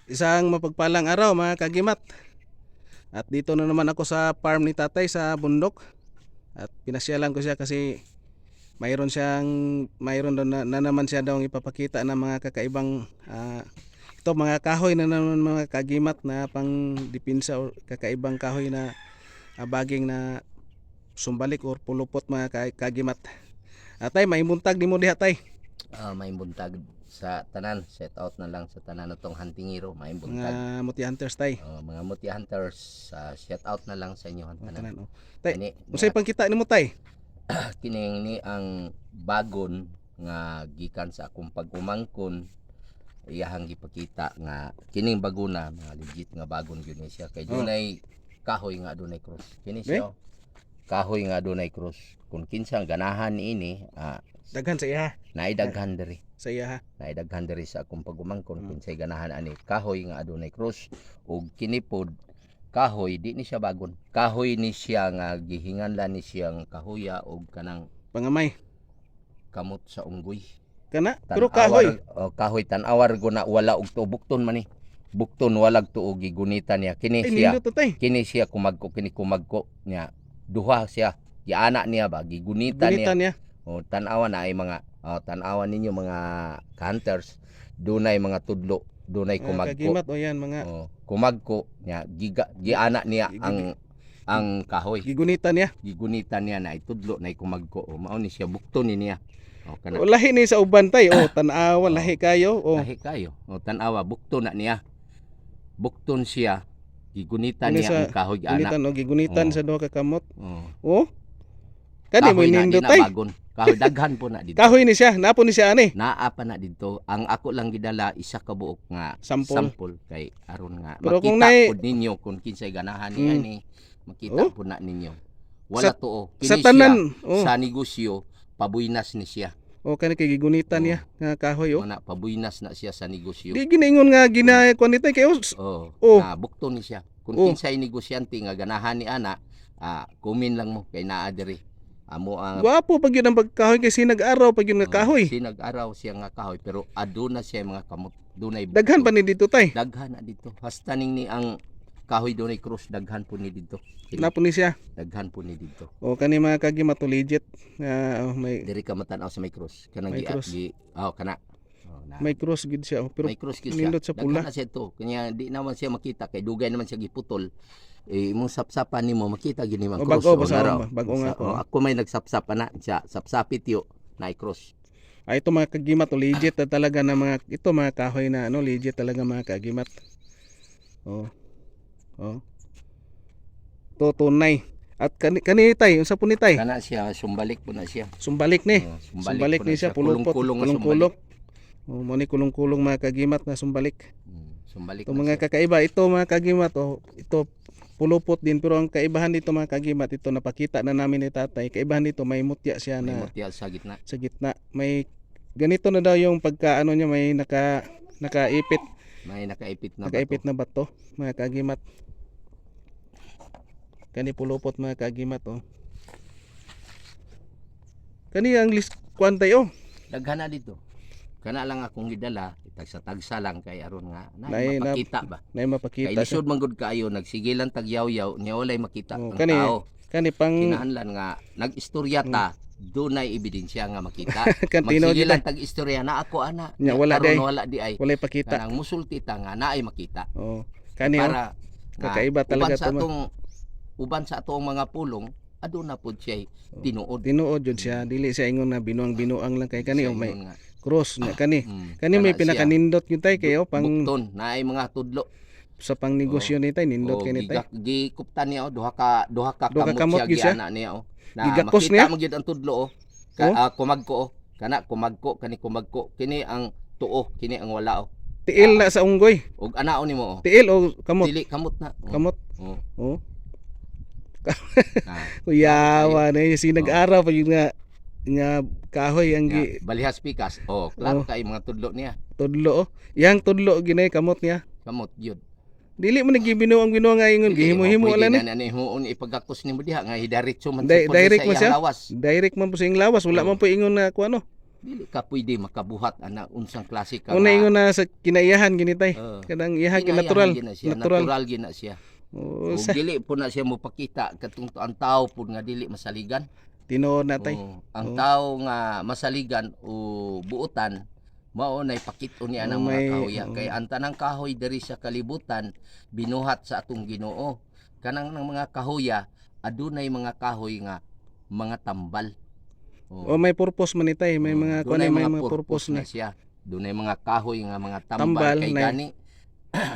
Isang mapagpalang araw mga kagimat. At dito na naman ako sa farm ni tatay sa bundok. At pinasyalan ko siya kasi mayroon doon na naman siya daw ipapakita ng mga kakaibang ito mga kahoy na naman mga kagimat na pang dipinsa o kakaibang kahoy na baging na sumbalik or pulupot mga kagimat. Atay, may buntag di mo diha tay. May buntag sa tanan, set out na lang sa tanan natong huntingiro, may buntag. Mga muti hunters tay. Mga muti hunters, set out na lang sa inyo tanan. Tay, unsay pangkita nimo tay? Kining ni ang bagon nga gikan sa akong pag-umangkon, iyahang gipakita nga kining baguna mga legit nga bagon gyud ni siya kay dunay kahoy nga dunay cross. Kini siya kahoy nga dunay cross. Kung kinsang ganahan niini, daghan sa iya. Naidaghan diri. Sa iya. Naidaghan diri sa akong pagumangkon kinsay ganahan ani kahoy nga adunay cross ug kini pod kahoy di ni siya bagon. Kahoy ni siya nga gihinganlan ni siyang kahoya ug kanang pangamay kamot sa unggoy. Kana pero kahoy. Kahoy tan-awar go na wala og tuo bukton man ni. Bukton walag tuo gigunitan niya kini siya. Kini siya kumagko niya. Duha siya. Giana niya ba gigunitan niya. Tan-awan na ay mga tan-awan ninyo mga hunters, dunay mga tudlo, dunay kumagko. Kagimat o yan mga kumagko niya giana niya ang kahoy. Gigunitan niya na itudlo na kumagko. Mao ni siya bukton niya. Lahi ni sa uban tay tan-awa lahi kayo. Lahi kayo. Tan-awa bukton na niya. Bukton siya. Gigunitan niya ang kahoy ana. Gigunitan sa duha ka kamot. Kani mo nindot tay. Kahoy daghan po na dito. Kahoy ni siya, napo ni siya ani. Naa pa na dito. Ang ako lang gidala isa ka buok nga sample kay aron nga pero makita pud ninyo kung kinsay ganahan niya ni makita pud na ninyo. Wala tuo. Kini sa tanan sa negosyo pabuinas ni siya. Kani kay gigunitan niya nga kahoy na pabuinas na siya sa negosyo. Di giningon nga kuan nitay kayo. Na bukton ni siya. Kung kinsay negosyante nga ganahan ni ana, kumin lang mo kay naa diri. Amo ang gwapo pag yun ang pagkahoy kay sinag-araw pag yun nga kahoy. Sinag-araw siya nga kahoy pero aduna siya mga kamot. Dunay daghan pa ni dito tay. Daghan na dito. Hasta ning ni ang kahoy dunay cross daghan po ni dito. Napo ni siya. Daghan po ni dito. Kani mga kagimat legit may diri ka matan-aw sa may cross. Kanang kana. May cross gid siya pero may cross gid siya. Nindot sa pula. Daghan na siya to. Kanya di naman siya makita kay dugay naman siya giputol. Imong sapsapan nimo makita gini man cross. Bago nga ko. Ako may nagsapsap na siya. Sapsapit yo na cross. Ito mga kagimat legit na talaga na mga ito mga kahoy na legit talaga mga kagimat. To tunay. At kani tay, unsa po ni tay? Kana siya sumbalik po na siya. Sumbalik ni. Sumbalik ni siya pulupot, kulong-kulong. Mo ni kulong-kulong mga kagimat na sumbalik. Sumbalik. Mga kakaiba ito mga kagimat ito pulupot din pero ang kaibahan dito mga kagimat ito napakita na namin ni tatay. Kaibahan dito may mutya siya may mutya sa gitna. Sa gitna. May ganito na daw yung pagkaano niya may nakaipit. May nakaipit na bato mga kagimat. Kani pulupot mga kagimat Kani ang list kwantay daghan na dito. Kana lang akong gidala tagsa lang kay aron nga mapakita ba. Nay mapakita. Kay lisod man gud kaayo nagsigilan tagyaw-yaw niya walay makita ng kani, tao. Kani pang kinahanglan nga nag-istorya ta dunay ebidensya nga makita. Magsigilan tag-istorya na ako ana. Wala di ay. Walay pakita. Kanang musulti ta nga naay makita. Kani para kakaiba talaga to. Uban sa atong mga pulong aduna pod siya tinuod. Tinuod jud siya dili siya ingon na binuang lang kay kani may cross na kani may pinakanindot yun tay kayo pang bukton naay mga tudlo sa pang negosyo ni tay nindot kay ni tay gikuptan niya duha ka kamot siya giana niya gigakos niya makita mo gyud ang tudlo kumagko kani kumagko kini ang tuo kini ang wala tiil na sa unggoy ug anaon nimo tiil o kamot dili kamot na kamot kuyawa na sinag-araw pa yun nga kahoy ang balihas pikas klaro kay mga tudlo niya tudlo yang tudlo ginay kamot niya kamot gyud dili mo nagibinuang nga ingon gihimo-himo ala ni ani himuon ipagakos nimo diha nga diretso man direct mo siya direct man po sa lawas wala man po ingon na kuano dili ka pwede makabuhat ana unsang klase ka. Una ingon na sa kinaiyahan gini tay. Kanang iyahan natural. Natural gina siya. Oo, Ug dili po na siya mopakita katong ang tao pud nga dili masaligan. tinuod na tay. Ang tao nga masaligan o buotan mao nay pakit-on niya ng mga kahoy. Kay ang tanang kahoy diri sa kalibutan binuhat sa atong Ginoo. Kanang ng mga kahoya adunay mga kahoy nga mga tambal. O may purpose man itay, may mga kunay may mga purpose na siya. Dunay mga kahoy nga mga tambal kay gani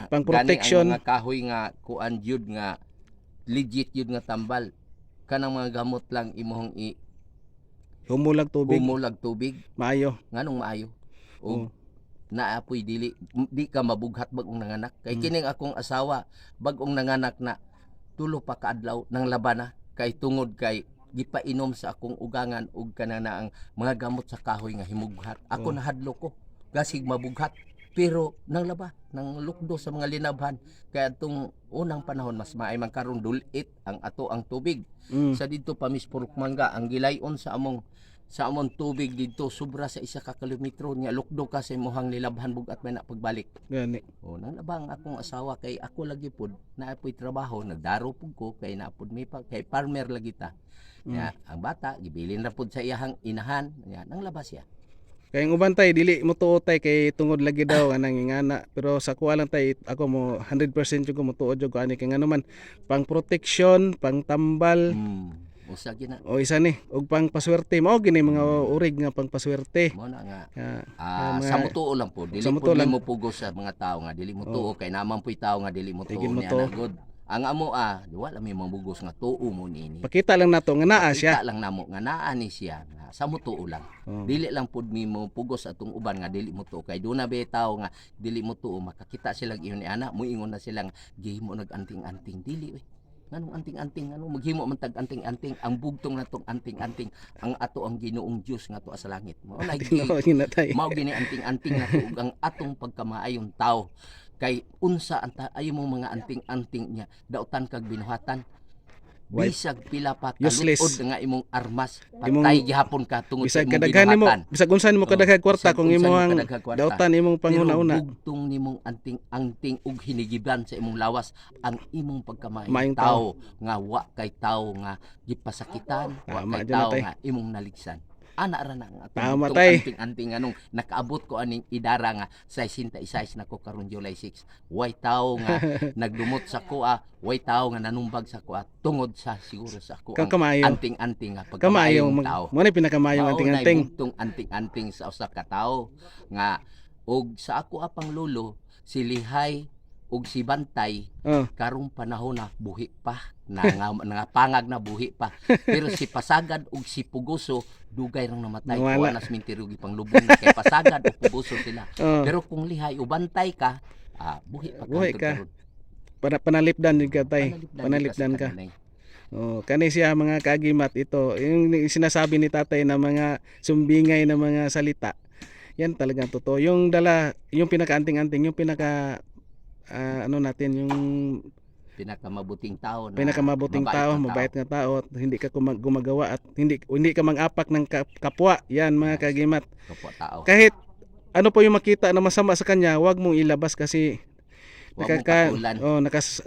pang protection. Gani ang mga kahoy nga kuan jud nga legit jud nga tambal. Kanang mga gamot lang imong humulag tubig. Maayo. Nganong maayo? O naapoy di ka mabughat bagong nanganak. Kay kining akong asawa bagong nanganak na tulo pa kaadlaw nang labana kay tungod kay gipainom sa akong ugangan ug kanana ang mga gamot sa kahoy nga himughat. Ako nahadlo ko gasig mabughat pero nang laba nang lukdo sa mga linabhan kay atong unang panahon mas maay man karon dulit ang ato ang tubig. Sa didto pa Mispurok Mangga ang gilayon sa among tubig didto sobra sa 1 ka kilometro nya lukdo ka sa imong lilabhan bugat may na pagbalik. Gani. Nang labang akong asawa kay ako lagi pud naapoy trabaho nagdaro pud ko kay naapod mi pa kay farmer lagi ta. Ya, ang bata gibilin ra pud sa iyang inahan, ya, nang labas siya. Kay ang uban tay dili mo tuo tay kay tungod lagi daw anang ingana pero sa kuha lang tay ako mo 100% jud ko mo tuo jud ko ani kay ngano man pang protection, pang tambal. Usa gina. O isa ni og pang paswerte mao gini mga urig nga pang paswerte. Mo na nga. Mga, sa mutuo lang po, dili po mo pugos sa mga tao nga dili mo tuo kay naman po'y tao nga dili mo tuo niya na good. Ang amo wala may mambugos nga tuo mo nini. Pakita lang nato nga naa siya. Pakita lang namo nga naa ni siya nga sa mutuo lang. Dili lang pud mi mo pugos atong uban nga dili mo tuo kay duna be tao nga dili mo tuo makakita sila iyon ni ana moingon na silang gihimo nag-anting-anting dili we. Nganong anting-anting maghimo man tag anting-anting ang bugtong natong anting-anting ang ato ang Ginoong Dios nga ato sa langit. Mao gini anting-anting nato ug ang atong pagkamaayon tao. Kay unsa ayo mong mga anting-anting niya dautan kag binuhatan bisag pila pa kaluod nga imong armas patay gihapon ka tungod sa imong binuhatan bisag unsa nimo kadaghag kwarta kung imong dautan imong panghuna-una bugtong nimong anting-anting ug hinigiban sa imong lawas ang imong pagkamaayon tao nga wa kay tao nga gipasakitan wa kay tao nga imong naligsan. Ana ra na nga anting-anting anong nakaabot ko aning idara nga 66 na ko karon July 6. Way tao nga nagdumot sa kuha, way tao nga nanumbag sa kuha tungod sa siguro sa kuha anting-anting nga pagkamayong tao. Mo ni pinakamayong anting-anting. Tong anting-anting sa usa ka tawo nga og sa ako apang lolo si Lihay ug si Bantay karong panahon na buhi pa nga pangag na buhi pa pero si Pasagad ug si Puguso dugay rang namatay ko anas mintirugi pang lubong kay Pasagad ug Puguso sila pero kung Lihay o Bantay ka buhi pa panalipdan jud ka tay panalipdan ka. Kani siya mga kagimat ito yung sinasabi ni tatay na mga sumbingay na mga salita yan talagang totoo yung pinakaanting-anting yung pinaka natin yung pinakamabuting tao mabait nga tao at hindi ka gumagawa at hindi ka mang-apak ng kapwa yan mga kagimat kapwa tao. Kahit ano po yung makita na masama sa kanya wag mong ilabas kasi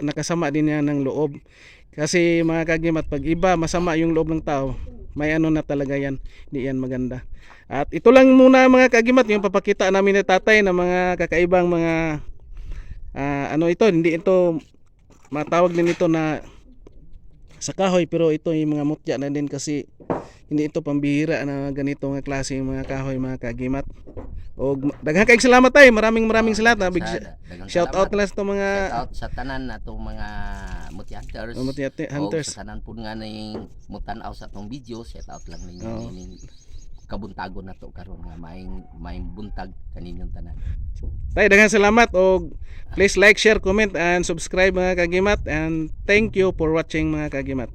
nakasama din yan ng loob kasi mga kagimat pag iba masama yung loob ng tao may na talaga yan hindi yan maganda. At ito lang muna mga kagimat yung papakita namin ni tatay na mga kakaibang mga hindi ito matawag din ito na sa kahoy pero ito yung mga mutya na din kasi hindi ito pambihira na ganito nga klase mga kahoy mga kagimat. O daghang kayong salamat tay, maraming salamat. Big shout out na sa mga shout out sa tanan natong mga mutya hunters. Sa tanan pud nga ning mutanaw sa tong video, shout out lang ninyo ning kabuntagon nato karon nga maayong buntag kaninyong tanan. Tay daghang salamat og please like, share, comment and subscribe mga kagimat and thank you for watching mga kagimat.